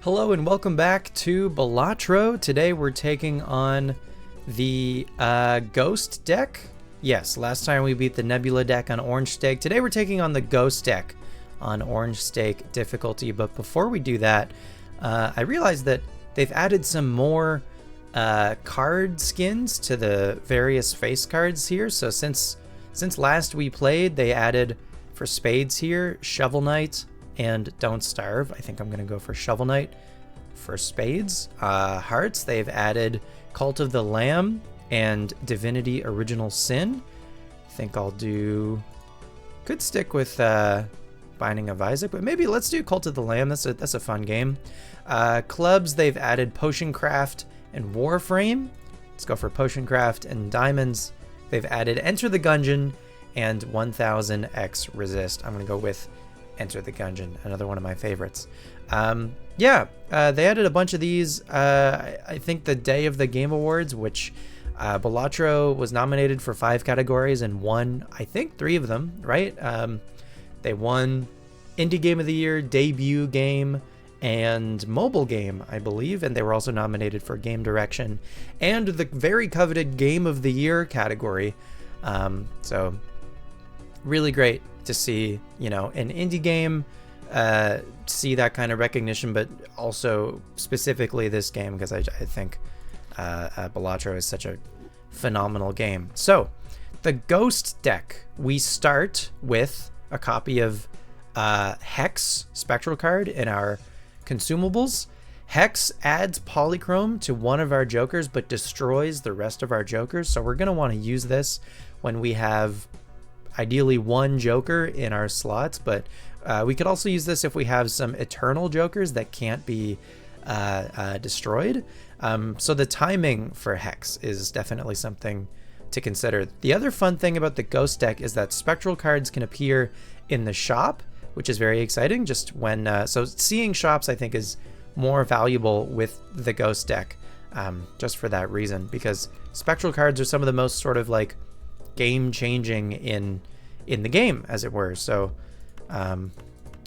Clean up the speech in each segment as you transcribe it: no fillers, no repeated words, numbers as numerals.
Hello and welcome back to Balatro. Today we're taking on the Ghost deck. Yes, last time we beat the Nebula deck on Orange Stake. Today we're taking on the Ghost deck on Orange Stake difficulty. But before we do that, I realized that they've added some more card skins to the various face cards here. So since last we played, they added for spades here, Shovel Knight and Don't Starve. I think I'm gonna go for Shovel Knight for spades. Hearts, they've added Cult of the Lamb and Divinity Original Sin. I think I'll could stick with Binding of Isaac, but maybe let's do Cult of the Lamb. That's a fun game. Clubs, they've added Potion Craft and Warframe. Let's go for Potion Craft. And diamonds, they've added Enter the Gungeon and 1000x Resist. I'm gonna go with Enter the Gungeon, another one of my favorites. They added a bunch of these. I think the day of the Game Awards, which Balatro was nominated for 5 categories and won, I think, 3 of them, right? They won Indie Game of the Year, Debut Game, and Mobile Game, I believe, and they were also nominated for Game Direction and the very coveted Game of the Year category. So really great to see, an indie game see that kind of recognition, but also specifically this game, because I think Balatro is such a phenomenal game. So the Ghost deck, we start with a copy of Hex Spectral card in our consumables. Hex adds Polychrome to one of our jokers but destroys the rest of our jokers, so we're going to want to use this when we have ideally one joker in our slots, but we could also use this if we have some eternal jokers that can't be destroyed. So the timing for Hex is definitely something to consider. The other fun thing about the Ghost deck is that spectral cards can appear in the shop, which is very exciting. Just when so seeing shops, I think, is more valuable with the Ghost deck, just for that reason, because spectral cards are some of the most sort of like game changing in the game, as it were. So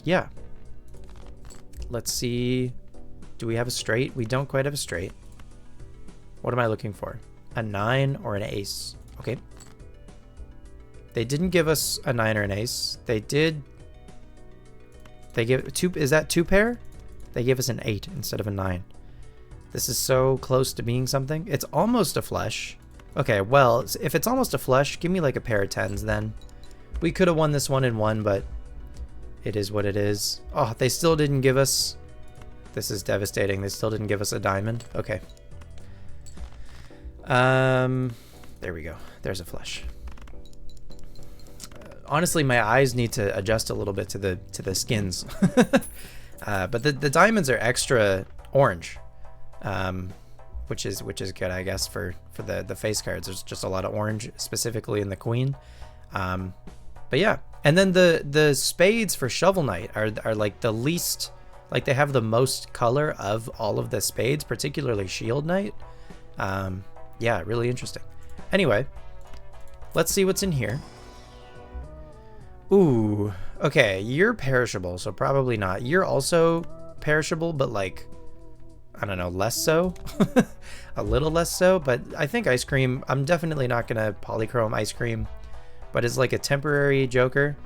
yeah, let's see, do we have a straight? We don't quite have a straight. What am I looking for? A 9 or an ace? Okay, they didn't give us a 9 or an ace. They give 2. Is that 2 pair? They gave us an 8 instead of a 9. This is so close to being something. It's almost a flush. Okay, well, if it's almost a flush, give me like a pair of 10s then. We could have won this one in one, but it is what it is. Oh, they still didn't give us... This is devastating. They still didn't give us a diamond. Okay. There we go. There's a flush. Honestly, my eyes need to adjust a little bit to the skins. But the diamonds are extra orange. Which is good, I guess, for the face cards. There's just a lot of orange, specifically in the Queen. But yeah, and then the spades for Shovel Knight are like the least, like they have the most color of all of the spades, particularly Shield Knight. Yeah, really interesting. Anyway, let's see what's in here. Ooh, okay, you're perishable, so probably not. You're also perishable, but like, I don't know, less so. A little less so, but I think Ice Cream, I'm definitely not gonna Polychrome Ice Cream, but it's like a temporary joker.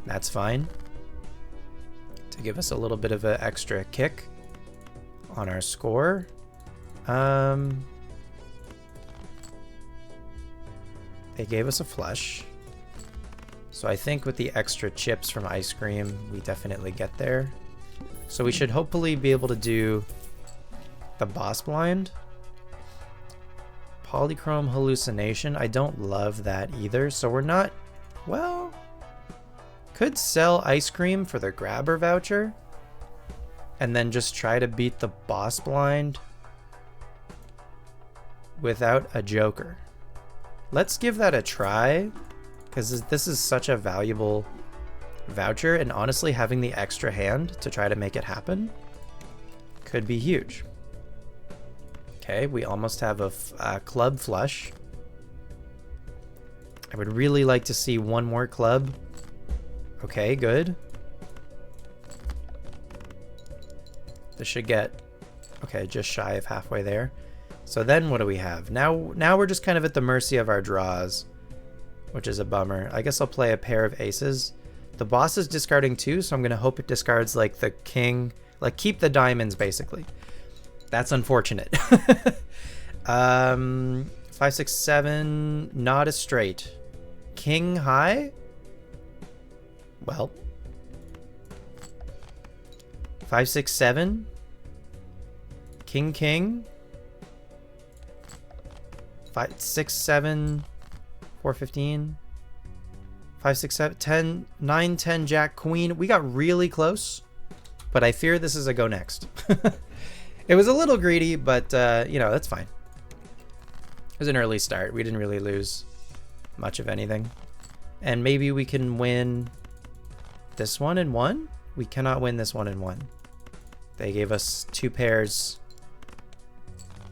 That's fine, to give us a little bit of an extra kick on our score. They gave us a flush, so I think with the extra chips from Ice Cream, we definitely get there. So we should hopefully be able to do the boss blind. Polychrome Hallucination, I don't love that either, so we're not, well, could sell Ice Cream for the grabber voucher and then just try to beat the boss blind without a joker. Let's give that a try, because this is such a valuable voucher, and honestly, having the extra hand to try to make it happen could be huge. Okay, we almost have a club flush. I would really like to see one more club. Okay, good. This should get, okay, just shy of halfway there. So then what do we have? Now we're just kind of at the mercy of our draws, which is a bummer. I guess I'll play a pair of aces. The boss is discarding 2, so I'm going to hope it discards like the king, like keep the diamonds basically. That's unfortunate. 5, 6, 7, not a straight. King high? Well. 5, 6, 7. King, king. 5, 6, 7, 4, 15. 5, 6, 7, 10, 9, 10, jack, queen. We got really close, but I fear this is a go next. It was a little greedy, but you know, that's fine. It was an early start. We didn't really lose much of anything. And maybe we can win this one in 1? We cannot win this one in 1. They gave us 2 pairs,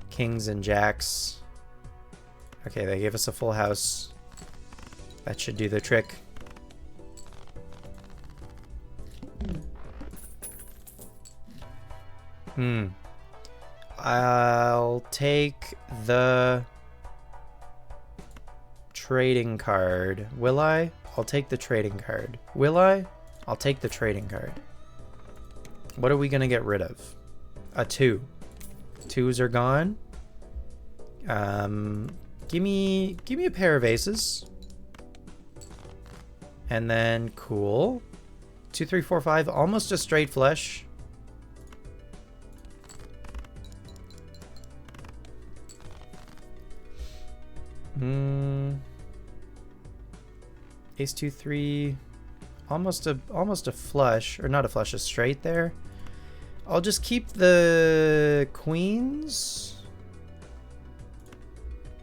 kings and jacks. Okay, they gave us a full house. That should do the trick. I'll take the trading card. Will I? I'll take the trading card. Will I? I'll take the trading card. What are we gonna get rid of? A 2. 2s are gone. Give me a pair of aces. And then cool. 2, 3, 4, 5. Almost a straight flush. Ace 2, 3. Almost a flush, or not a flush, a straight there. I'll just keep the queens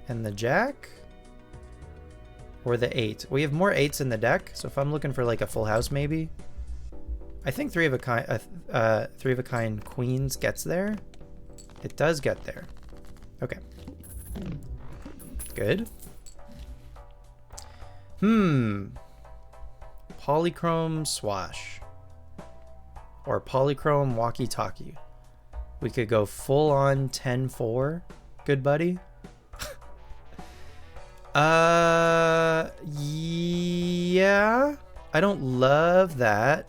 and the jack, or the 8. We have more 8s in the deck, so if I'm looking for like a full house, maybe. I think 3 of a kind queens gets there. It does get there. Okay. Good. Polychrome swash. Or polychrome walkie-talkie. We could go full on 10-4. Good buddy. Yeah. I don't love that.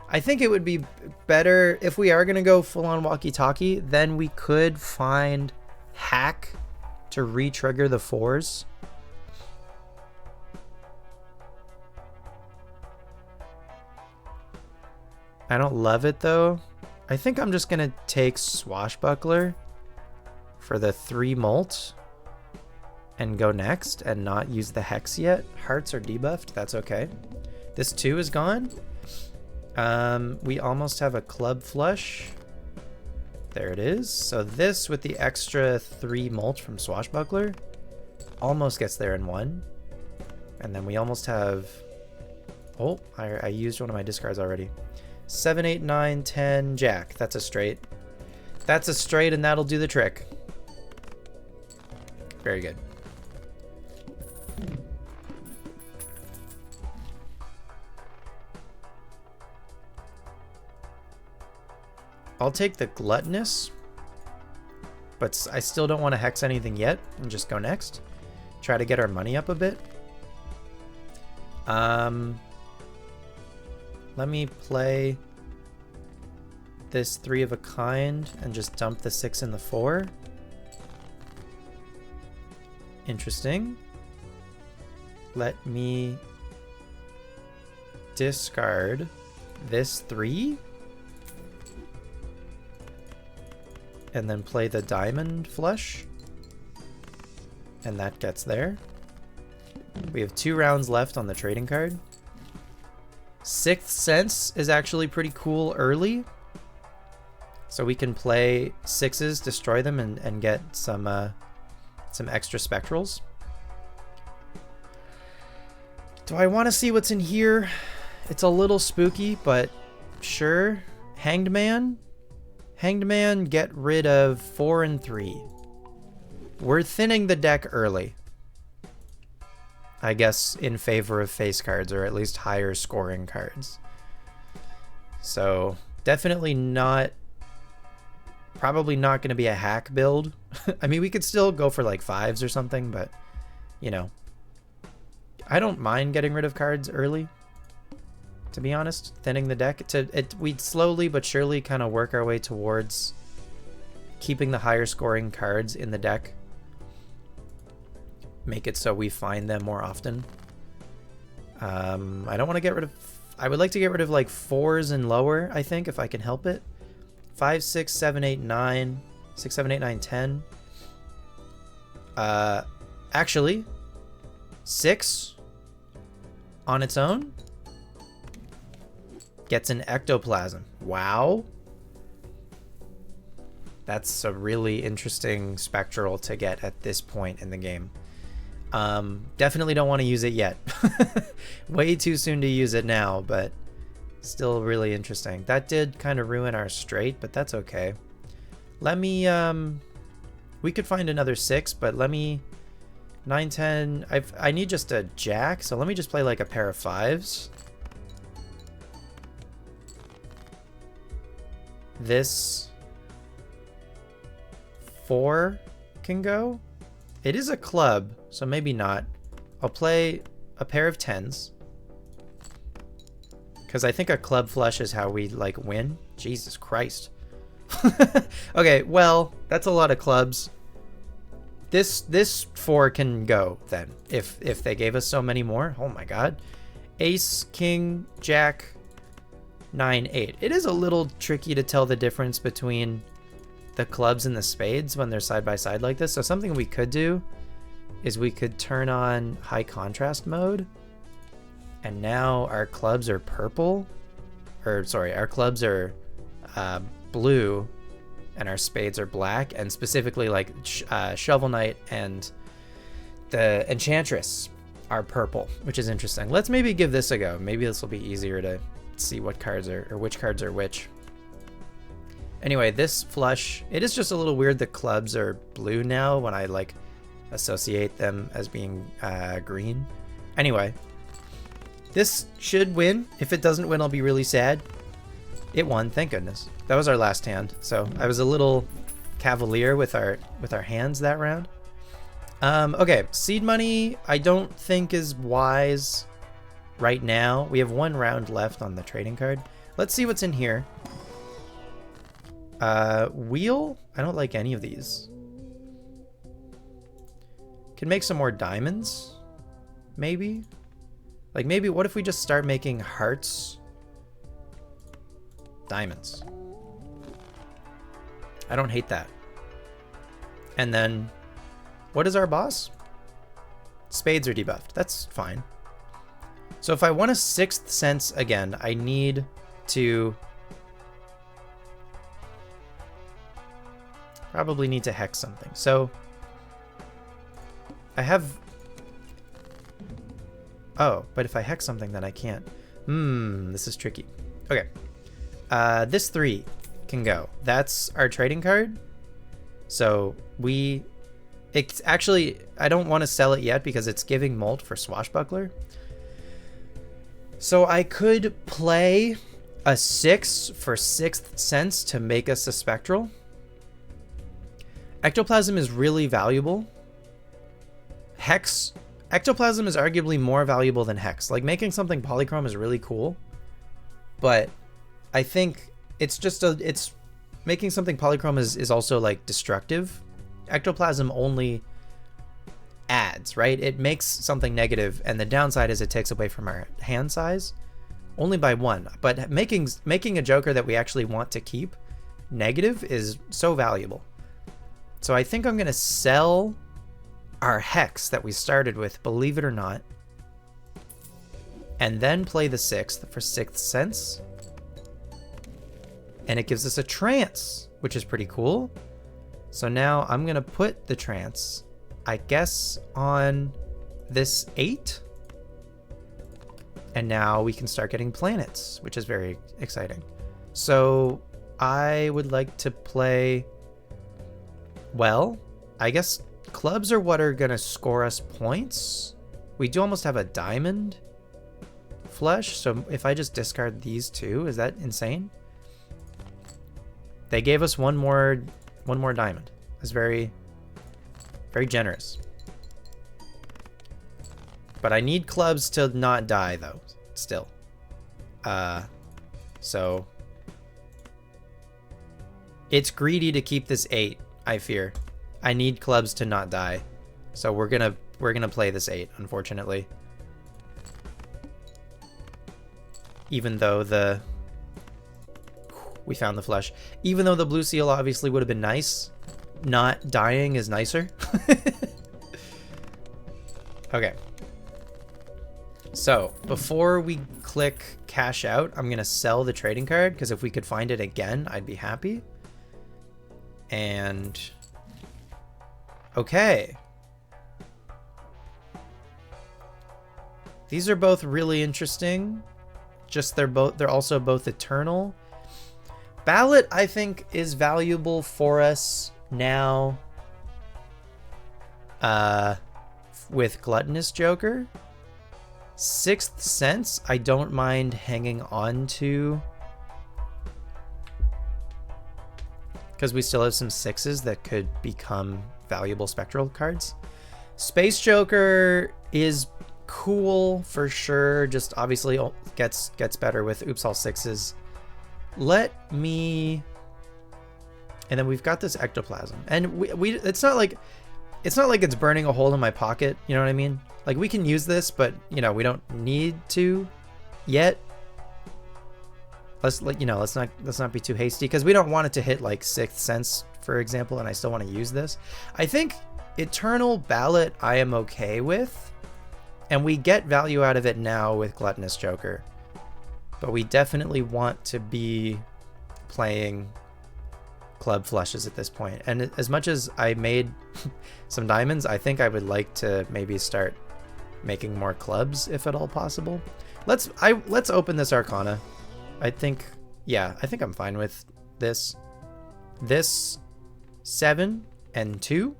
I think it would be better if we are going to go full on walkie-talkie, then we could find hack to re-trigger the 4s. I don't love it though. I think I'm just gonna take Swashbuckler for the 3 molt and go next and not use the hex yet. Hearts are debuffed, that's okay. This 2 is gone. We almost have a club flush. There it is. So this with the extra 3 molt from Swashbuckler almost gets there in 1. And then we almost have, oh, I used one of my discards already. 7, 8, 9, 10, jack. That's a straight. That's a straight, and that'll do the trick. Very good. I'll take the gluttonous, but I still don't want to hex anything yet and just go next. Try to get our money up a bit. Let me play this 3 of a kind and just dump the 6 and the 4. Interesting. Let me discard this 3 and then play the diamond flush, and that gets there. We have 2 rounds left on the trading card. Sixth Sense is actually pretty cool early. So we can play 6s, destroy them, and get some extra spectrals. Do I want to see what's in here? It's a little spooky, but sure. Hanged Man? Hanged Man, get rid of 4 and 3. We're thinning the deck early. I guess in favor of face cards, or at least higher scoring cards. So definitely not probably not going to be a hack build. I mean, we could still go for like 5s or something, but, you know. I don't mind getting rid of cards early, to be honest. Thinning the deck. We'd slowly but surely kind of work our way towards keeping the higher scoring cards in the deck. Make it so we find them more often. I don't want to get rid of... I would like to get rid of like 4s and lower, I think, if I can help it. 5, 6, 7, 8, 9. 6, 7, 8, 9, 10. Actually, 6 on its own gets an ectoplasm. Wow. That's a really interesting spectral to get at this point in the game. Definitely don't want to use it yet. Way too soon to use it now, but still really interesting. That did kind of ruin our straight, but that's okay. Let me, we could find another 6, but let me, 9, 10, I need just a jack, so let me just play like a pair of 5s. This 4 can go. It is a club, so maybe not. I'll play a pair of 10s. Because I think a club flush is how we, like, win. Jesus Christ. Okay, well, that's a lot of clubs. This 4 can go, then, if they gave us so many more. Oh my god. Ace, king, jack, 9, 8. It is a little tricky to tell the difference between the clubs and the spades when they're side by side like this. So something we could do is we could turn on high contrast mode, and now our clubs are purple, or sorry, our clubs are blue and our spades are black, and specifically like Shovel Knight and the Enchantress are purple, which is interesting. Let's maybe give this a go. Maybe this will be easier to see what cards are, or which cards are which. Anyway, this flush, it is just a little weird that clubs are blue now when I like associate them as being green. Anyway, this should win. If it doesn't win, I'll be really sad. It won, thank goodness. That was our last hand, so I was a little cavalier with our hands that round. Okay, seed money I don't think is wise right now. We have 1 round left on the trading card. Let's see what's in here. Wheel? I don't like any of these. Can make some more diamonds, maybe? Like maybe, what if we just start making hearts? Diamonds. I don't hate that. And then, what is our boss? Spades are debuffed. That's fine. So if I want a 6th sense again, I need to... probably need to hex something. So I have... oh, but if I hex something, then I can't. This is tricky. Okay. This 3 can go. That's our trading card. So it's actually, I don't want to sell it yet because it's giving molt for Swashbuckler. So I could play a 6 for 6th sense to make us a spectral. Ectoplasm is really valuable. Hex, ectoplasm is arguably more valuable than hex. Like making something polychrome is really cool, but I think it's just it's making something polychrome is also like destructive. Ectoplasm only adds, right? It makes something negative, and the downside is it takes away from our hand size only by 1. But making a joker that we actually want to keep negative is so valuable. So I think I'm gonna sell our hex that we started with, believe it or not, and then play the 6th for 6th sense. And it gives us a trance, which is pretty cool. So now I'm gonna put the trance, I guess, on this 8. And now we can start getting planets, which is very exciting. So I would like to play, well, I guess clubs are what are gonna score us points. We do almost have a diamond flush, so if I just discard these 2, is that insane? They gave us one more diamond. It's very, very generous. But I need clubs to not die though, still. So it's greedy to keep this 8, I fear. I need clubs to not die. So we're gonna play this 8, unfortunately. Even though we found the flesh. Even though the blue seal obviously would have been nice, not dying is nicer. Okay. So before we click cash out, I'm gonna sell the trading card, because if we could find it again, I'd be happy. And okay. These are both really interesting. Just they're also both eternal. Ballot, I think, is valuable for us now with Gluttonous Joker. Sixth Sense, I don't mind hanging on to, because we still have some 6s that could become valuable spectral cards. Space Joker is cool for sure, just obviously gets better with oops all 6s. Let me, and then we've got this ectoplasm, and we it's not like it's burning a hole in my pocket, you know what I mean? Like, we can use this, but you know, we don't need to yet. Let's not be too hasty, because we don't want it to hit like Sixth Sense, for example, and I still want to use this. I think Eternal Ballot I am okay with, and we get value out of it now with Gluttonous Joker. But we definitely want to be playing club flushes at this point. And as much as I made some diamonds, I think I would like to maybe start making more clubs if at all possible. Let's open this Arcana. I think I'm fine with this. This 7 and 2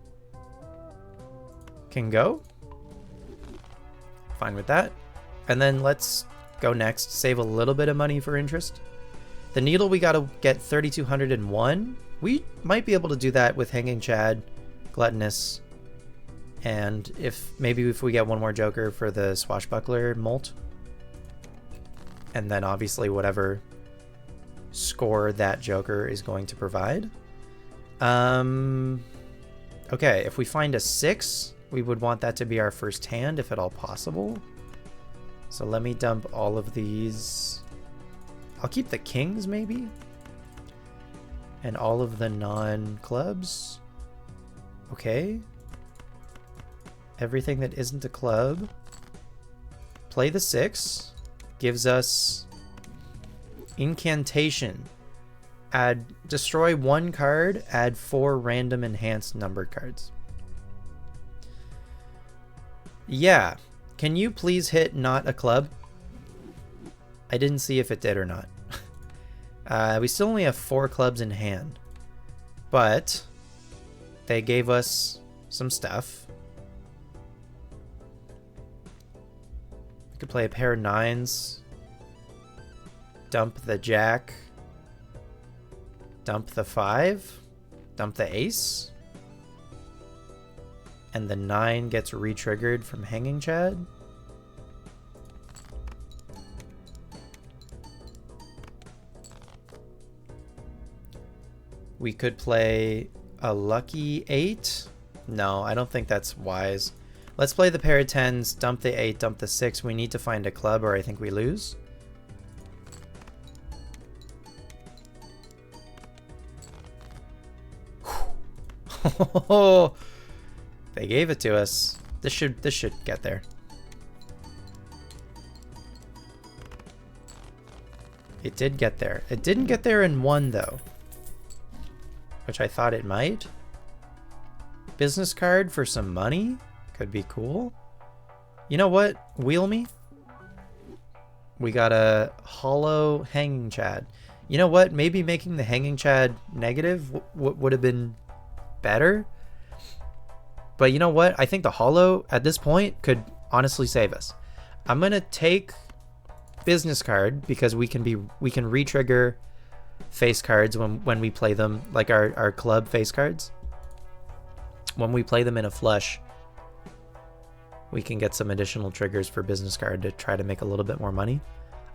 can go. Fine with that. And then let's go next, save a little bit of money for interest. The needle, we gotta get 3,201. We might be able to do that with Hanging Chad, Gluttonous, and if we get one more Joker for the Swashbuckler molt. And then obviously whatever score that Joker is going to provide. Okay, if we find a 6, we would want that to be our first hand if at all possible. So let me dump all of these. I'll keep the kings maybe. And all of the non-clubs. Okay. Everything that isn't a club. Play the 6. Gives us Incantation. Destroy 1 card, add 4 random enhanced numbered cards. Yeah. Can you please hit not a club? I didn't see if it did or not. We still only have 4 clubs in hand, but they gave us some stuff. We could play a pair of 9s, dump the jack, dump the 5, dump the ace, and the 9 gets re-triggered from Hanging Chad. We could play a lucky 8. No, I don't think that's wise. Let's play the pair of 10s, dump the 8, dump the 6. We need to find a club or I think we lose. They gave it to us. This should get there. It did get there. It didn't get there in 1 though, which I thought it might. Business card for some money could be cool. You know what? Wheel me. We got a hollow Hanging Chad. You know what? Maybe making the Hanging Chad negative would have been better. But you know what? I think the hollow at this point could honestly save us. I'm gonna take business card because we can re-trigger face cards when we play them, like our club face cards. When we play them in a flush, we can get some additional triggers for business card to try to make a little bit more money.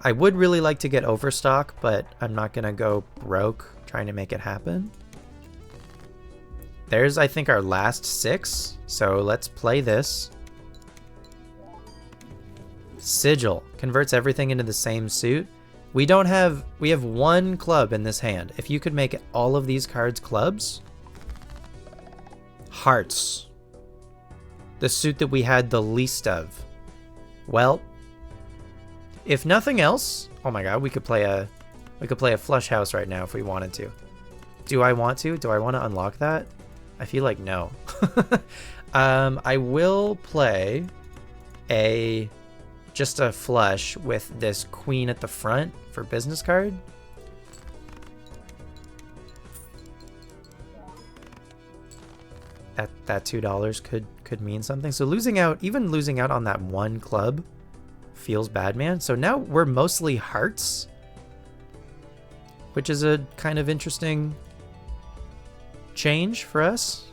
I would really like to get overstock, but I'm not gonna go broke trying to make it happen. There's, I think, our last 6. So let's play this. Sigil converts everything into the same suit. We have 1 club in this hand. If you could make all of these cards clubs. Hearts. The suit that we had the least of. Well, if nothing else, oh my god, we could play a flush house right now if we wanted to. Do I want to? Do I want to unlock that? I feel like no. I will play just a flush with this queen at the front for business card. That $2 could mean something. So even losing out on that 1 club feels bad, man. So now we're mostly hearts, which is a kind of interesting change for us.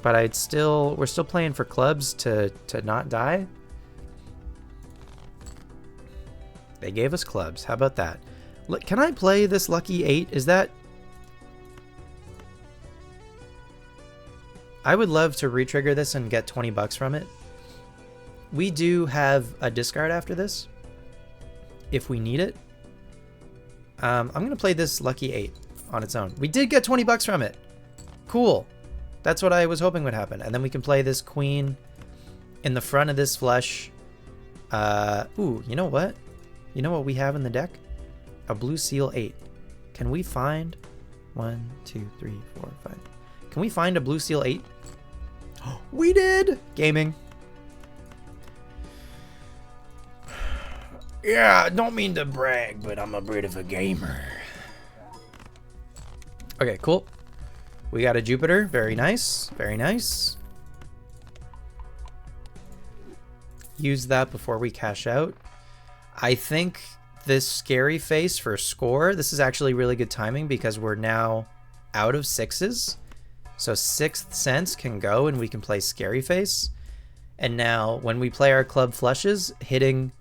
But we're still playing for clubs to not die. They gave us clubs. How about that? Look, can I play this lucky 8? Is that... I would love to retrigger this and get 20 bucks from it. We do have a discard after this, if we need it. I'm going to play this lucky 8 on its own. We did get 20 bucks from it. Cool. That's what I was hoping would happen. And then we can play this queen in the front of this flush. Ooh, you know what? You know what we have in the deck? A blue seal 8. Can we find 1, 2, 3, 4, 5? Can we find a blue seal 8? We did! Gaming. Yeah, I don't mean to brag, but I'm a bit of a gamer. Okay, cool. We got a Jupiter. Very nice. Very nice. Use that before we cash out. I think this scary face for score, this is actually really good timing because we're now out of 6s. So 6th Sense can go and we can play Scary Face. And now when we play our club flushes, hitting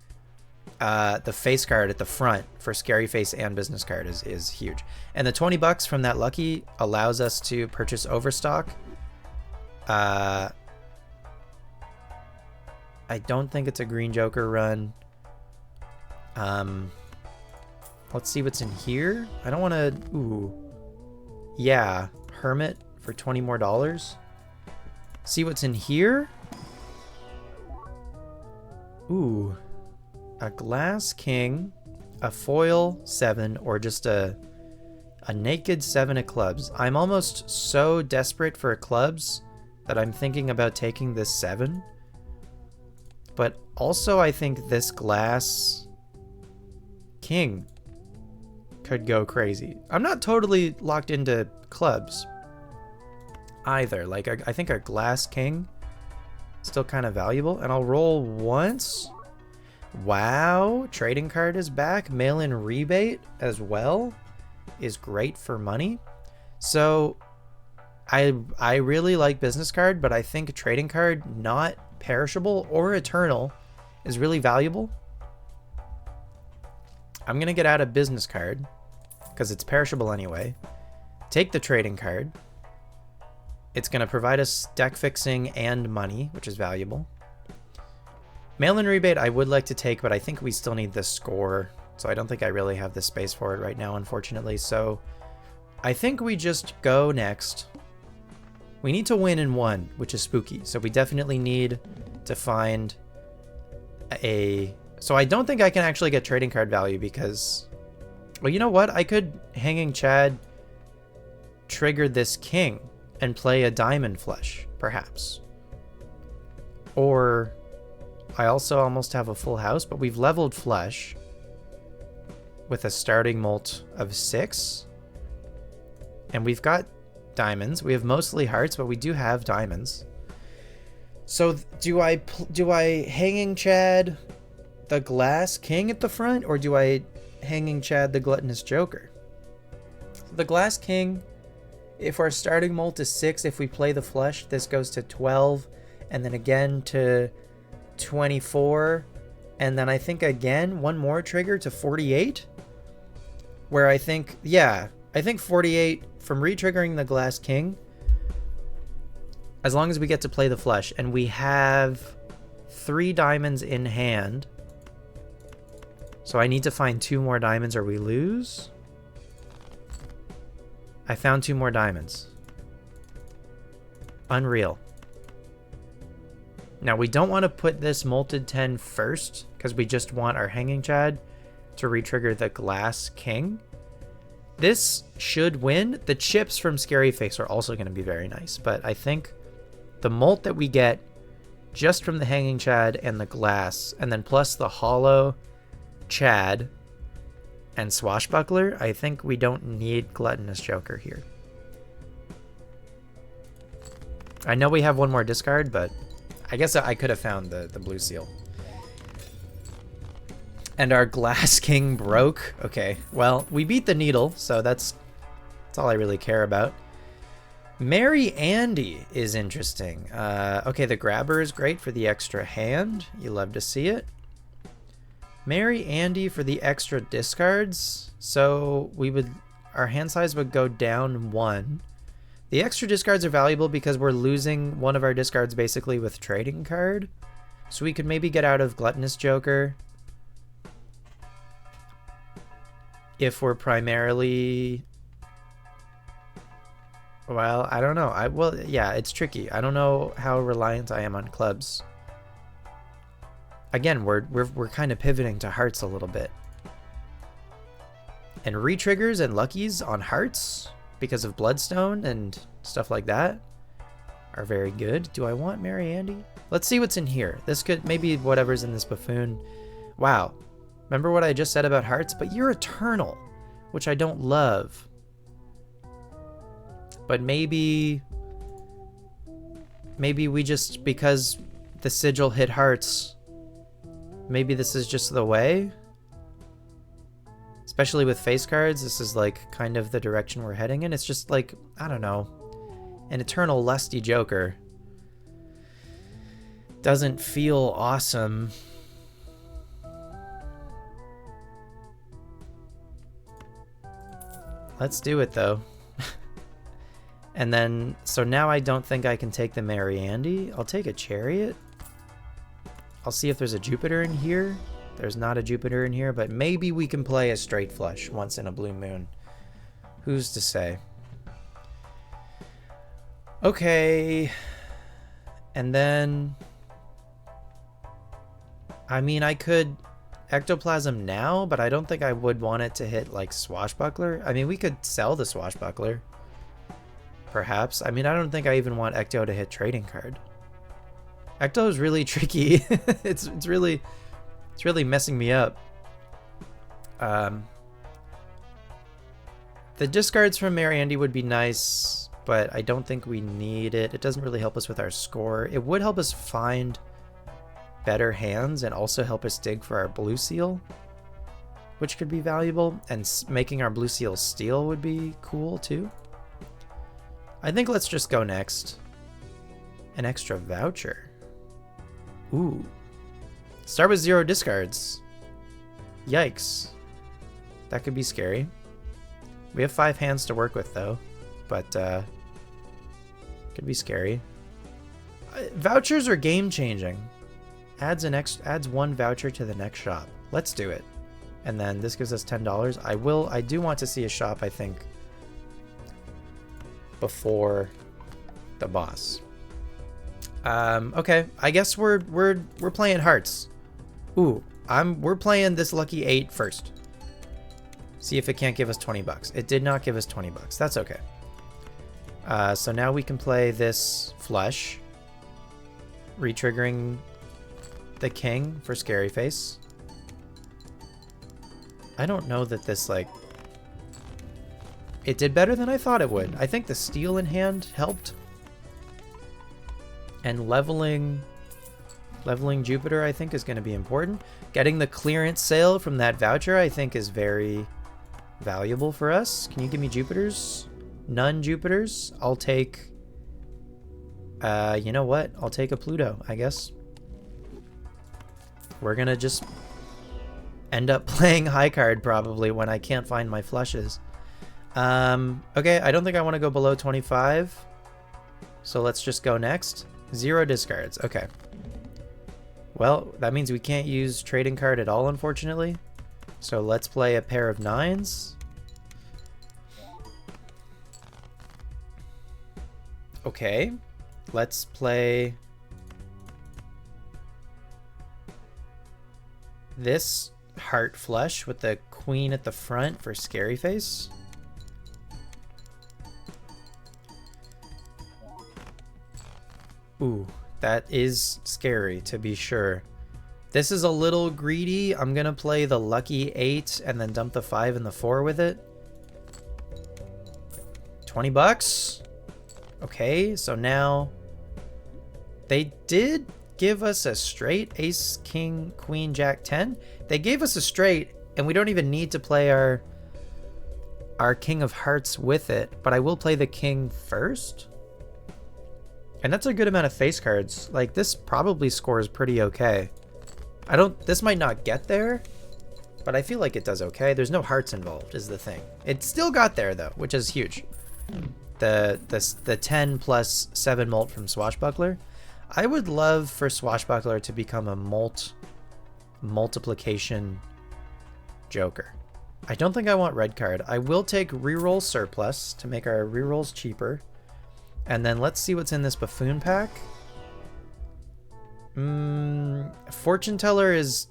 the face card at the front for Scary Face and business card is huge. And the 20 bucks from that lucky allows us to purchase overstock. I don't think it's a green Joker run. Let's see what's in here. I don't want to... Ooh. Yeah. Hermit for $20 more. See what's in here. Ooh. A glass king, a foil 7, or just a naked 7 of clubs. I'm almost so desperate for clubs that I'm thinking about taking this 7. But also I think this glass king could go crazy. I'm not totally locked into clubs either. Like I think a glass king still kind of valuable, and I'll roll once. Wow, trading card is back. Mail-in rebate as well is great for money. So I really like business card, but I think a trading card, not perishable or eternal, is really valuable. I'm gonna get out a business card because it's perishable anyway. Take the trading card. It's gonna provide us deck fixing and money, which is valuable. Mail-in rebate I would like to take, but I think we still need this score, so I don't think I really have the space for it right now, unfortunately. So I think we just go next. We need to win in 1, which is spooky, so we definitely need to find a... So I don't think I can actually get trading card value because... Well, you know what? I could Hanging Chad trigger this king and play a diamond flush, perhaps. Or... I also almost have a full house, but we've leveled flush with a starting molt of 6. And we've got diamonds. We have mostly hearts, but we do have diamonds. So do I Hanging Chad the glass king at the front, or do I Hanging Chad the gluttonous Joker? the Glass King, if our starting mult is 6, if we play the flush, this goes to 12, and then again to 24, and then I think again one more trigger to 48, where I think, yeah, I think 48 from re-triggering the Glass King, as long as we get to play the flush, and we have 3 diamonds in hand. So I need to find 2 more diamonds or we lose. I found 2 more diamonds. Unreal. Now we don't want to put this molted 10 first because we just want our Hanging Chad to re-trigger the Glass King. This should win. The chips from Scary Face are also going to be very nice, but I think the molt that we get just from the Hanging Chad and the glass, and then plus the hollow Chad and Swashbuckler, I think we don't need Gluttonous Joker here. I know we have one more discard, but I guess I could have found the blue seal. And our Glass King broke. Okay, well, we beat the needle, so that's all I really care about. Mary Andy is interesting. Okay, the grabber is great for the extra hand. You love to see it. Mary Andy for the extra discards. So our hand size would go down 1. The extra discards are valuable because we're losing one of our discards basically with trading card. So we could maybe get out of Gluttonous Joker if we're primarily... Well, I don't know. Well, yeah, it's tricky. I don't know how reliant I am on clubs. Again, we're kind of pivoting to hearts a little bit. And re-triggers and luckies on hearts because of Bloodstone and stuff like that are very good. Do I want Mary Andy? Let's see what's in here. This could maybe whatever's in this buffoon. Wow. Remember what I just said about hearts? But you're eternal, which I don't love. But maybe we just, because the sigil hit hearts, maybe this is just the way. Especially with face cards, this is like kind of the direction we're heading in. It's just like, I don't know, an eternal lusty Joker doesn't feel awesome. Let's do it though. And then, so now I don't think I can take the Mary Andy. I'll take a Chariot. I'll see if there's a Jupiter in here. There's not a Jupiter in here, but maybe we can play a straight flush once in a blue moon. Who's to say? Okay. And then, I mean, I could Ectoplasm now, but I don't think I would want it to hit like Swashbuckler. I mean, we could sell the Swashbuckler. Perhaps. I mean, I don't think I even want Ecto to hit trading card. Ecto is really tricky. it's really messing me up. The discards from Mary Andy would be nice, but I don't think we need it. It doesn't really help us with our score. It would help us find better hands and also help us dig for our blue seal, which could be valuable, and making our blue seal steal would be cool too. I think let's just go next. An extra voucher. Ooh. Start with 0 discards. Yikes. That could be scary. We have 5 hands to work with though, but could be scary. Vouchers are game changing. Adds 1 voucher to the next shop. Let's do it. And then this gives us $10. I do want to see a shop, I think, before the boss. Okay, I guess we're playing hearts. Ooh, we're playing this lucky 8 first. See if it can't give us 20 bucks. It did not give us 20 bucks. That's okay. So now we can play this flush, re-triggering the king for Scary Face. I don't know that this, like, it did better than I thought it would. I think the steel in hand helped. And leveling Jupiter, I think, is going to be important. Getting the clearance sale from that voucher, I think, is very, valuable for us. Can you give me Jupiters? None Jupiters. I'll take... you know what? I'll take a Pluto, I guess. We're gonna just end up playing high card probably when I can't find my flushes. Okay, I don't think I want to go below 25. So let's just go next. 0 discards. Okay. Well, that means we can't use trading card at all, unfortunately. So let's play a pair of 9s. Okay. Let's play this heart flush with the queen at the front for scary face. Ooh, that is scary to be sure. This is a little greedy. I'm gonna play the lucky 8 and then dump the 5 and the 4 with it. 20 bucks. Okay, so now they did give us a straight ace, king, queen, jack, 10. They gave us a straight and we don't even need to play our king of hearts with it, but I will play the king first. And that's a good amount of face cards. Like, this probably scores pretty okay. This might not get there, but I feel like it does okay. There's no hearts involved is the thing. It still got there though, which is huge. The 10 plus 7 molt from Swashbuckler. I would love for Swashbuckler to become a multiplication joker. I don't think I want red card. I will take reroll surplus to make our rerolls cheaper. And then let's see what's in this buffoon pack. Fortune Teller is,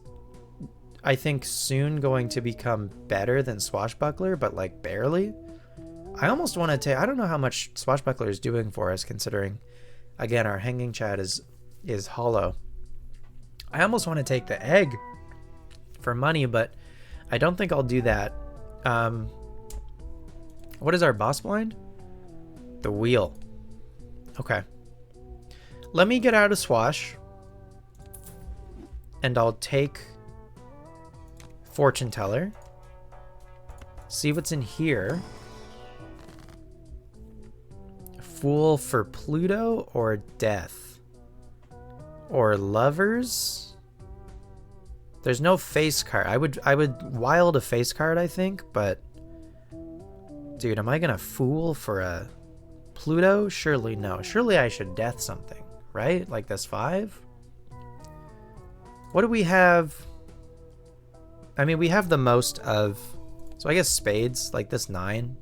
I think, soon going to become better than Swashbuckler, but like barely. I almost want to take, I don't know how much Swashbuckler is doing for us, considering, again, our hanging chat is hollow. I almost want to take the egg for money, but I don't think I'll do that. What is our boss blind? The wheel. Okay. Let me get out of Swash. And I'll take Fortune Teller. See what's in here. Fool for Pluto or Death? Or Lovers? There's no face card. I would wild a face card, I think, but dude, am I gonna fool for a Pluto? Surely no. Surely I should death something, right? Like this 5? What do we have? I mean, we have the most of, so I guess spades, like this 9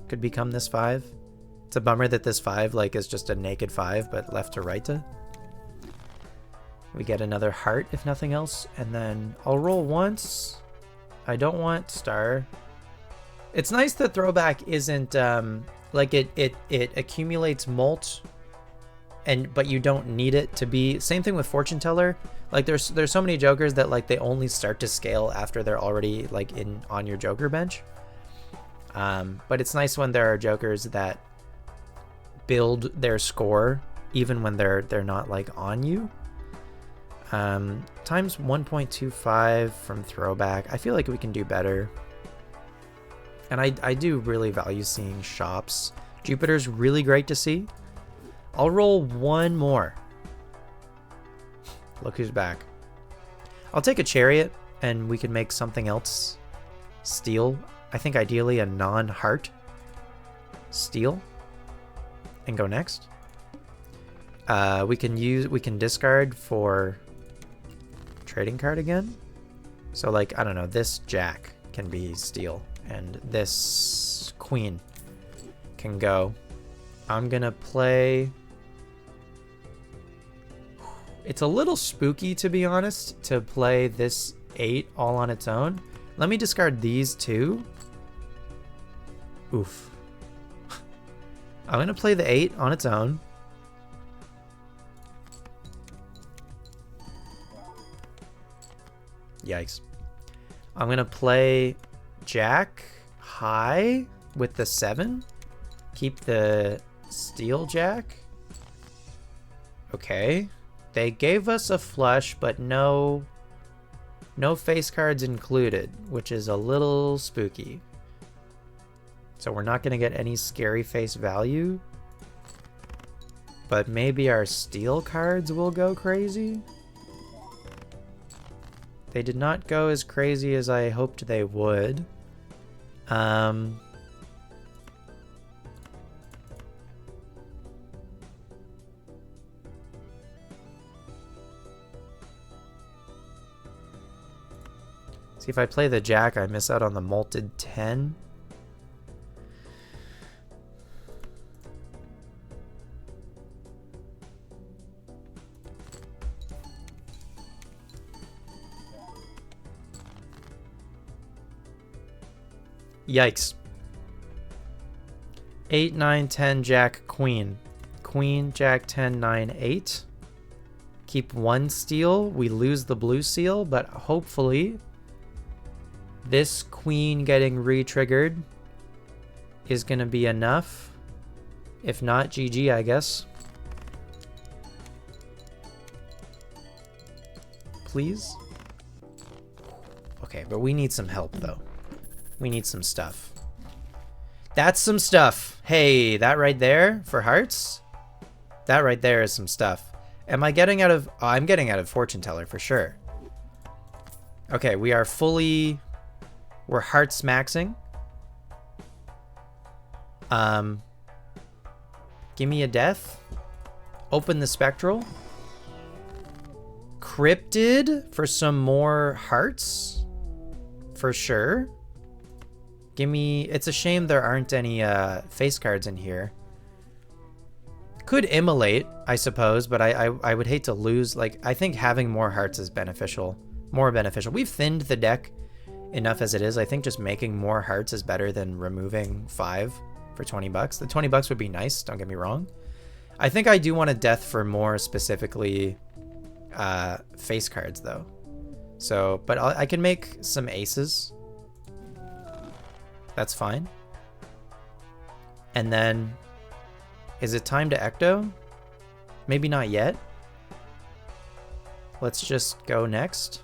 could become this 5. It's a bummer that this 5 like is just a naked 5, but left to right to. We get another heart if nothing else, and then I'll roll once. I don't want star. It's nice that throwback isn't like it accumulates molt, but you don't need it to be. Same thing with Fortune Teller. Like there's so many jokers that like they only start to scale after they're already like on your joker bench. But it's nice when there are jokers that build their score even when they're not like on you. Times 1.25 from throwback. I feel like we can do better. And I do really value seeing shops. Jupiter's really great to see. I'll roll one more. Look who's back. I'll take a chariot and we can make something else steal. I think ideally a non-heart steal and go next. We can discard for trading card again. So like, I don't know, this jack can be steal and this queen can go. I'm gonna play. It's a little spooky, to be honest, to play this 8 all on its own. Let me discard these 2. Oof. I'm gonna play the 8 on its own. Yikes. I'm gonna play jack high with the 7. Keep the steel jack. Okay. They gave us a flush, but no face cards included, which is a little spooky. So we're not going to get any scary face value. But maybe our steel cards will go crazy? They did not go as crazy as I hoped they would. See, if I play the jack, I miss out on the molted 10. Yikes. 8, 9, 10, jack, queen. Queen, jack, 10, 9, 8. Keep one steal. We lose the blue seal, but hopefully this queen getting re-triggered is going to be enough. If not, GG, I guess. Please? Okay, but we need some help, though. We need some stuff. That's some stuff. Hey, that right there for hearts? That right there is some stuff. Am I getting out of... Oh, I'm getting out of Fortune Teller for sure. Okay, we are fully... We're hearts maxing. Give me a death. Open the spectral. Cryptid for some more hearts. For sure. Give me... It's a shame there aren't any face cards in here. Could immolate, I suppose, but I would hate to lose. Like, I think having more hearts is beneficial. More beneficial. We've thinned the deck enough as it is. I think just making more hearts is better than removing 5 for 20 bucks. The 20 bucks would be nice, don't get me wrong. I think I do want a death for more specifically face cards though. So, but I can make some aces. That's fine. And then, is it time to ecto? Maybe not yet. Let's just go next.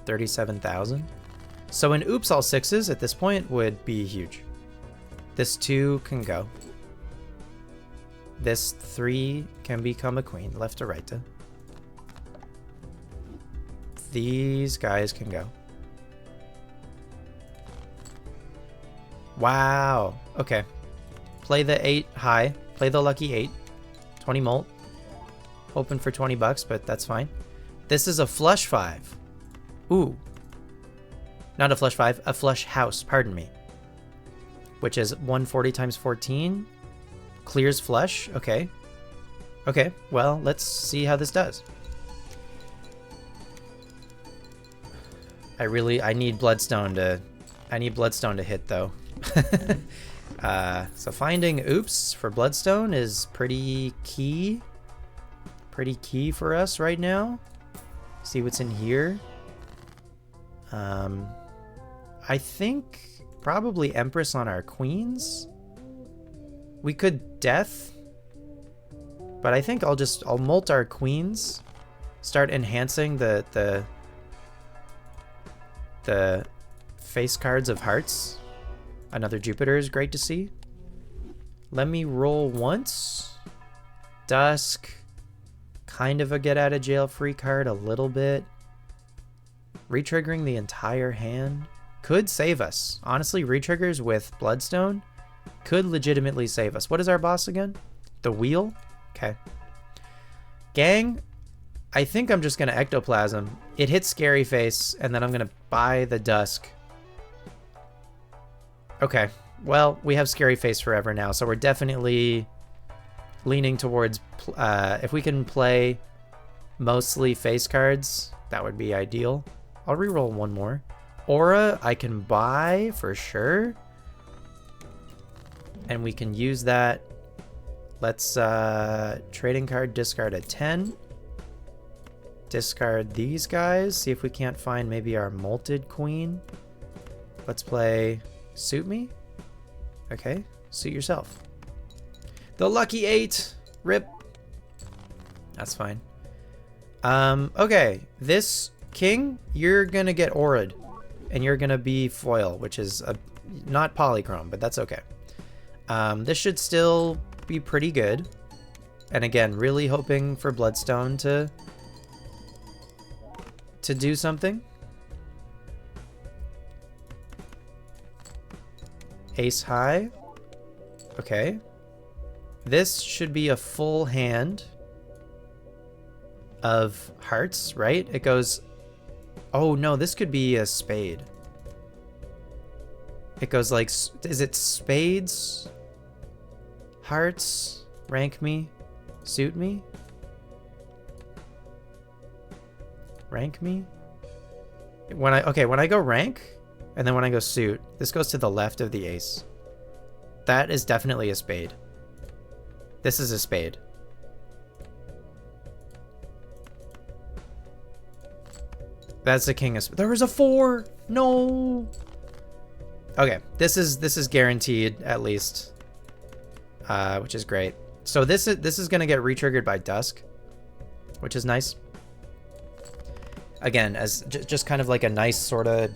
37,000. So an oops all sixes at this point would be huge. This 2 can go. This 3 can become a queen, left to right. These guys can go. Wow. Okay. Play the 8 high. Play the lucky 8. 20 molt. Hoping for 20 bucks, but that's fine. This is a flush 5. Ooh. Not a flush 5, a flush house, pardon me. Which is 140 times 14. Clears flush, okay. Okay, well, let's see how this does. I need Bloodstone to hit though. So finding oops for Bloodstone is pretty key. Pretty key for us right now. See what's in here. I think probably Empress on our queens. We could death, but I think I'll molt our queens, start enhancing the face cards of hearts. Another Jupiter is great to see. Let me roll once. Dusk, kind of a get out of jail free card a little bit. Retriggering the entire hand could save us. Honestly, retriggers with Bloodstone could legitimately save us. What is our boss again? The wheel? Okay. Gang, I think I'm just going to Ectoplasm. It hits Scary Face, and then I'm going to buy the Dusk. Okay. Well, we have Scary Face forever now, so we're definitely leaning towards... if we can play mostly face cards, that would be ideal. I'll reroll one more. Aura, I can buy for sure. And we can use that. Let's trading card, discard a 10. Discard these guys. See if we can't find maybe our molted queen. Let's play Suit Me. Okay, suit yourself. The lucky 8. Rip. That's fine. Okay, this king, you're gonna get aura'd. and you're gonna be foil, which is not polychrome, but that's okay. This should still be pretty good. And again, really hoping for Bloodstone to do something. Ace high. Okay. This should be a full hand of hearts, right? It goes... Oh, no, this could be a spade. It goes like... Is it spades? Hearts? Rank me? Suit me? Rank me? When I go rank, and then when I go suit, this goes to the left of the ace. That is definitely a spade. This is a spade. That's the king of spades. There was a 4! No! Okay, this is guaranteed at least, which is great. So this is gonna get re-triggered by dusk, which is nice. Again, as just kind of like a nice sort of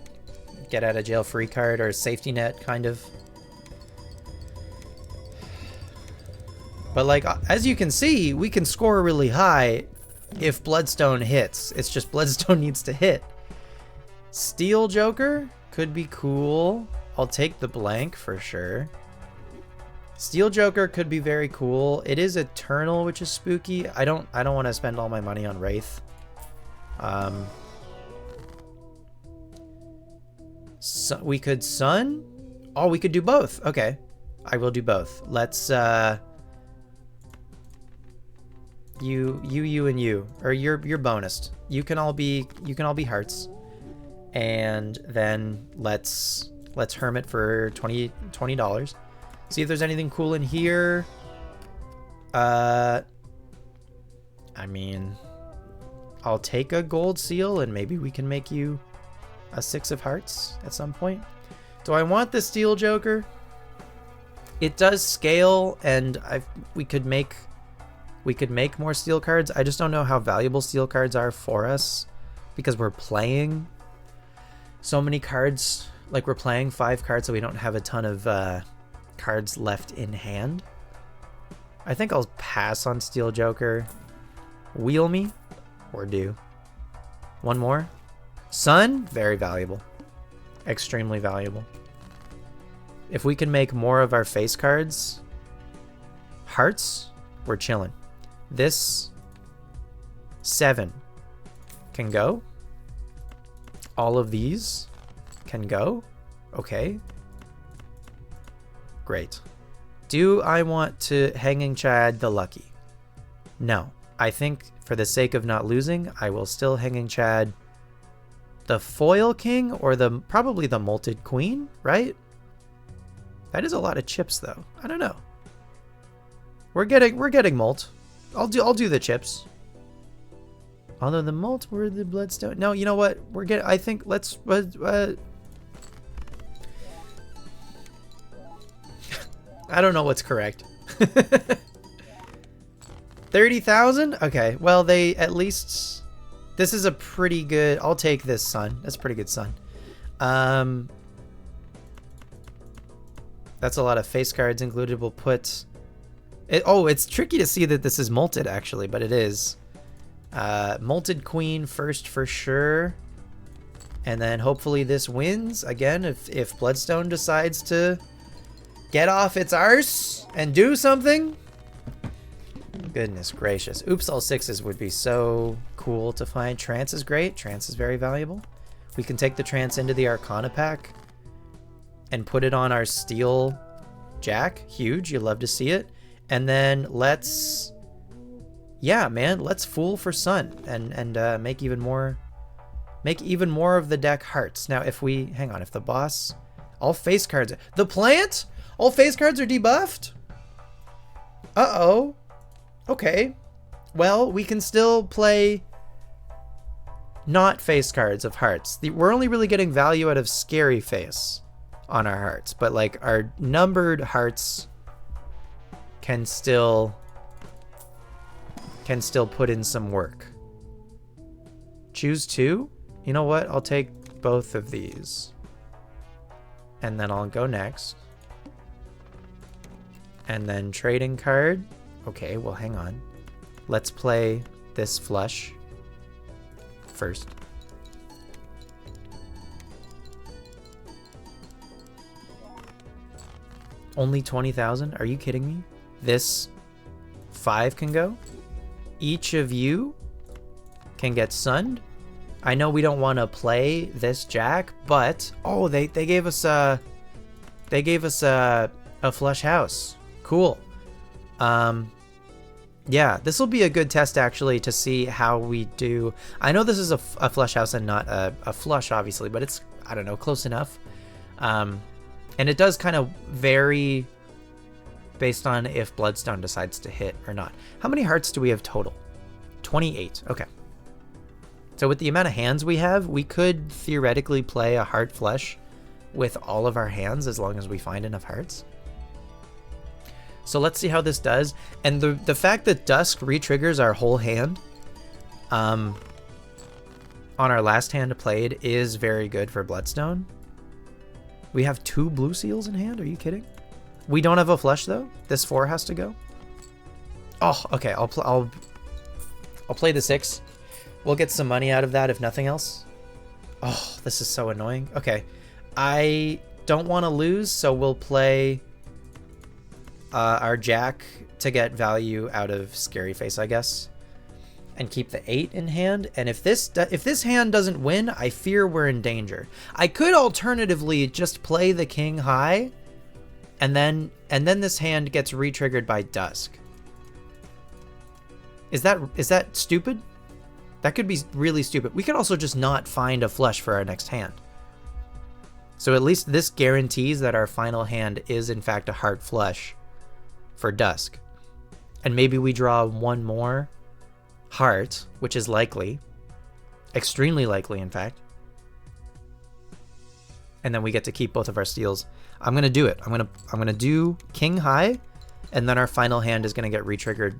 get out of jail free card or safety net kind of. But like, as you can see, we can score really high if Bloodstone hits. It's just Bloodstone needs to hit. Steel Joker could be cool. I'll take the blank for sure. Steel Joker could be very cool. It is Eternal, which is spooky. I don't want to spend all my money on Wraith. So we could Sun? Oh, we could do both. Okay. I will do both. Let's you and you. Or you're bonused. You can all be hearts. And then let's hermit for $20. See if there's anything cool in here. I mean, I'll take a gold seal and maybe we can make you a 6 of hearts at some point. Do I want the Steel Joker? It does scale, and we could make more steel cards. I just don't know how valuable steel cards are for us because we're playing so many cards. Like, we're playing 5 cards, so we don't have a ton of cards left in hand. I think I'll pass on Steel Joker. Wheel me or do. One more. Sun, very valuable. Extremely valuable. If we can make more of our face cards hearts, we're chilling. This 7 can go. All of these can go. Okay. Great. Do I want to Hanging Chad the Lucky? No. I think for the sake of not losing, I will still Hanging Chad the Foil King or probably the Molted Queen, right? That is a lot of chips though. I don't know. We're getting molt. I'll do the chips. Although the molt were the Bloodstone. No, you know what? I think let's I don't know what's correct. 30,000? Okay. Well, they at least... This is a pretty good... I'll take this Sun. That's a pretty good Sun. That's a lot of face cards included. We'll put... it's tricky to see that this is molted, actually, but it is. Molted Queen first for sure. And then hopefully this wins. Again, if Bloodstone decides to get off its arse and do something. Goodness gracious. Oops, all 6s would be so cool to find. Trance is great. Trance is very valuable. We can take the Trance into the Arcana pack and put it on our Steel Jack. Huge. You love to see it. And then let's... Yeah, man. Let's Fool for Sun and make even more of the deck hearts. Now, if we... Hang on. If the boss... All face cards... The plant? All face cards are debuffed? Uh-oh. Okay. Well, we can still play not face cards of hearts. We're only really getting value out of Scary Face on our hearts. But, like, our numbered hearts can still put in some work. Choose 2? You know what? I'll take both of these. And then I'll go next. And then trading card. Okay, well, hang on. Let's play this flush first. Only 20,000? Are you kidding me? This 5 can go? Each of you can get sunned? I know we don't want to play this jack, but oh, they gave us a flush house. Cool. Yeah, this will be a good test actually to see how we do. I know this is a flush house and not a flush, obviously, but it's, I don't know, close enough. And it does kind of vary based on if Bloodstone decides to hit or not. How many hearts do we have total? 28. Okay. So with the amount of hands we have, we could theoretically play a heart flush with all of our hands as long as we find enough hearts. So let's see how this does. And the fact that Dusk re-triggers our whole hand on our last hand played is very good for Bloodstone. We have 2 blue seals in hand? Are you kidding? We don't have a flush though? This 4 has to go? Oh, okay. I'll play the 6. We'll get some money out of that if nothing else. Oh, this is so annoying. Okay. I don't want to lose, so we'll play our jack to get value out of Scary Face, I guess. And keep the 8 in hand. And if this hand doesn't win, I fear we're in danger. I could alternatively just play the king high, and then this hand gets re-triggered by Dusk. Is that stupid? That could be really stupid. We could also just not find a flush for our next hand. So at least this guarantees that our final hand is in fact a heart flush for Dusk. And maybe we draw one more heart, which is likely. Extremely likely, in fact. And then we get to keep both of our steals. I'm gonna do it. I'm gonna do king high, and then our final hand is gonna get re-triggered.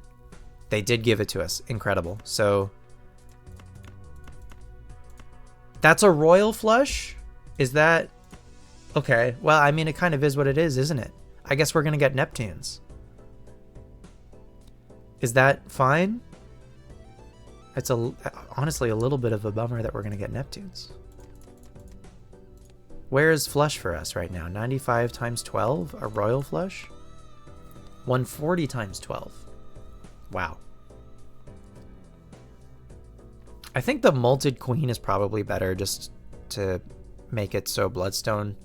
They did give it to us. Incredible. So that's a royal flush? Is that okay? Well, I mean, it kind of is what it is, isn't it? I guess we're gonna get Neptunes. Is that fine? It's honestly a little bit of a bummer that we're gonna get Neptunes. Where is flush for us right now? 95 times 12, a royal flush? 140 times 12. Wow. I think the Molted Queen is probably better just to make it so Bloodstone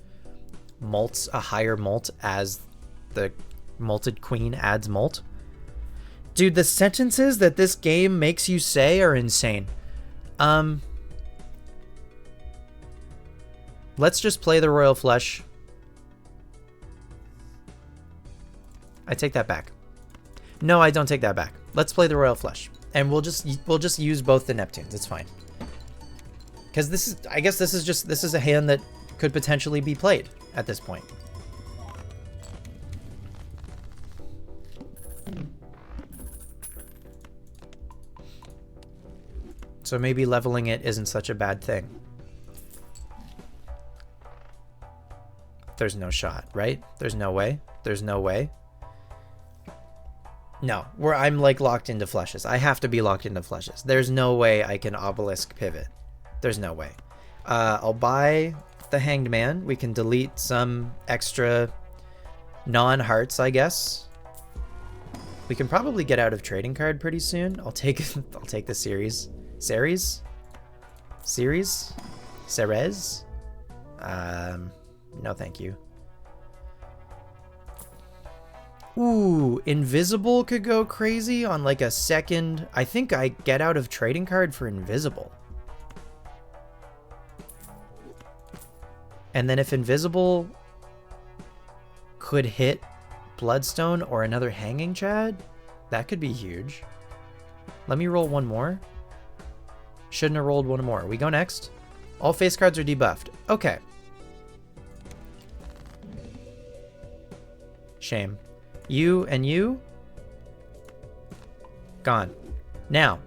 molts a higher molt as the Molted Queen adds molt. Dude, the sentences that this game makes you say are insane. Let's just play the Royal Flush. I take that back. No, I don't take that back. Let's play the Royal Flush. And we'll just use both the Neptunes. It's fine. Because this is, I guess this is a hand that could potentially be played at this point. So maybe leveling it isn't such a bad thing. There's no shot, right? There's no way. There's no way. No, I'm like locked into flushes. I have to be locked into flushes. There's no way I can obelisk pivot. There's no way. I'll buy the Hanged Man. We can delete some extra non-hearts, I guess. We can probably get out of trading card pretty soon. I'll take the series. Ceres? No thank you. Ooh, Invisible could go crazy on like a second. I think I get out of trading card for Invisible. And then if Invisible could hit Bloodstone or another Hanging Chad, that could be huge. Let me roll one more. Shouldn't have rolled one more. We go next. All face cards are debuffed. Okay. Shame. You and you? Gone. Now,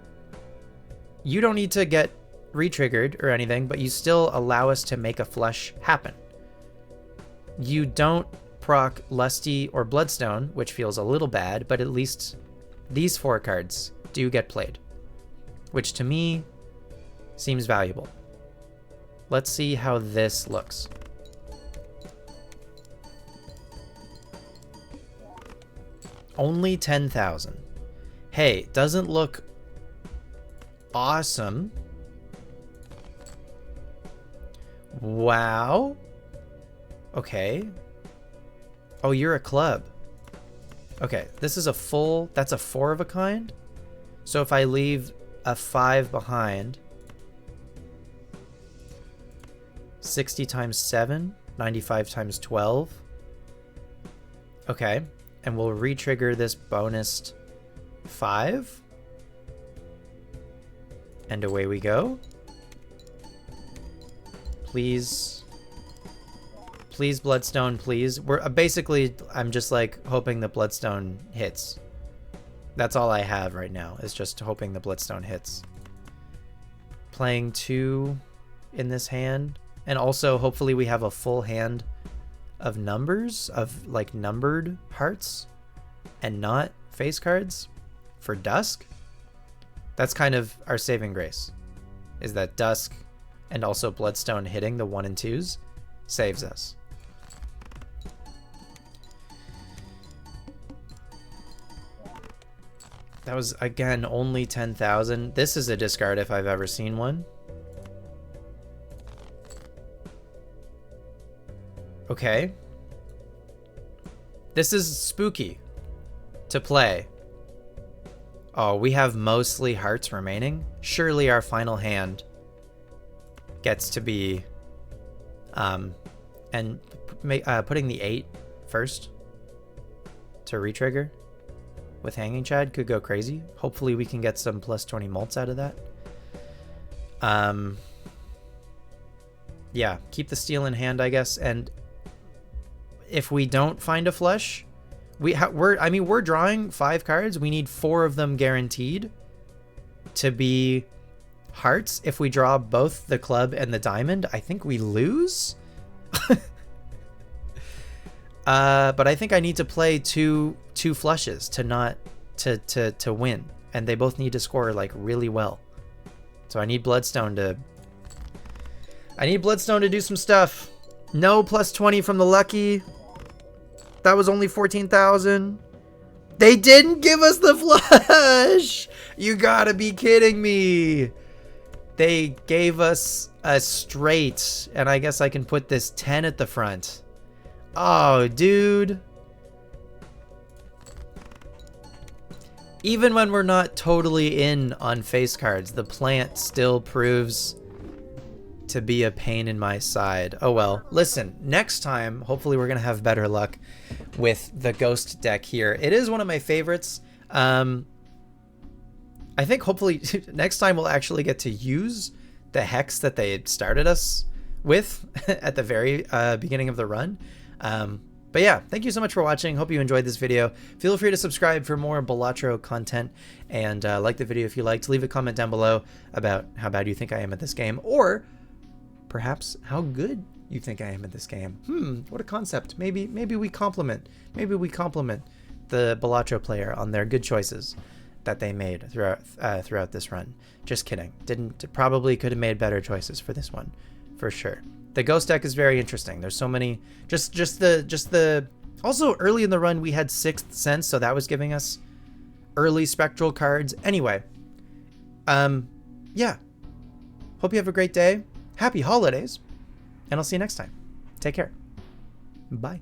you don't need to get re-triggered or anything, but you still allow us to make a flush happen. You don't proc Lusty or Bloodstone, which feels a little bad, but at least these 4 cards do get played, which to me seems valuable. Let's see how this looks. Only 10,000. Hey, doesn't look awesome. Wow. Okay. Oh, you're a club. Okay, this is a full, that's a 4 of a kind. So if I leave a 5 behind, 60 times 7, 95 times 12. Okay, and we'll re-trigger this bonused 5. And away we go. Please. Please, Bloodstone, please. We're basically, I'm just like hoping the Bloodstone hits. That's all I have right now, is just hoping the Bloodstone hits. Playing 2 in this hand. And also, hopefully we have a full hand of numbers, of like numbered hearts, and not face cards for Dusk. That's kind of our saving grace, is that Dusk and also Bloodstone hitting the 1 and 2s saves us. That was, again, only 10,000. This is a discard if I've ever seen one. Okay. This is spooky to play. Oh, we have mostly hearts remaining. Surely our final hand gets to be and putting the 8 first to re-trigger with Hanging Chad could go crazy. Hopefully we can get some plus 20 mults out of that. Yeah, keep the steel in hand, I guess. And if we don't find a flush, we're drawing 5 cards. We need 4 of them guaranteed to be hearts. If we draw both the club and the diamond, I think we lose. But I think I need to play two flushes to win, and they both need to score like really well. So I need Bloodstone to do some stuff. No plus 20 from the lucky. That was only 14,000. They didn't give us the flush. You gotta be kidding me. They gave us a straight, and I guess I can put this 10 at the front. Oh, dude. Even when we're not totally in on face cards, the plant still proves to be a pain in my side. Oh well. Listen, next time, hopefully we're gonna have better luck with the Ghost deck here. It is one of my favorites. I think hopefully next time we'll actually get to use the hex that they started us with at the very beginning of the run. But yeah, thank you so much for watching. Hope you enjoyed this video. Feel free to subscribe for more Balatro content, and like the video if you liked. Leave a comment down below about how bad you think I am at this game, or perhaps how good you think I am at this game. What a concept. Maybe we compliment the Balatro player on their good choices that they made throughout this run. Just kidding. Probably could have made better choices for this one, for sure. The Ghost deck is very interesting. There's so many. Just the. Also, early in the run we had Sixth Sense, so that was giving us early spectral cards. Anyway, yeah. Hope you have a great day. Happy holidays, and I'll see you next time. Take care. Bye.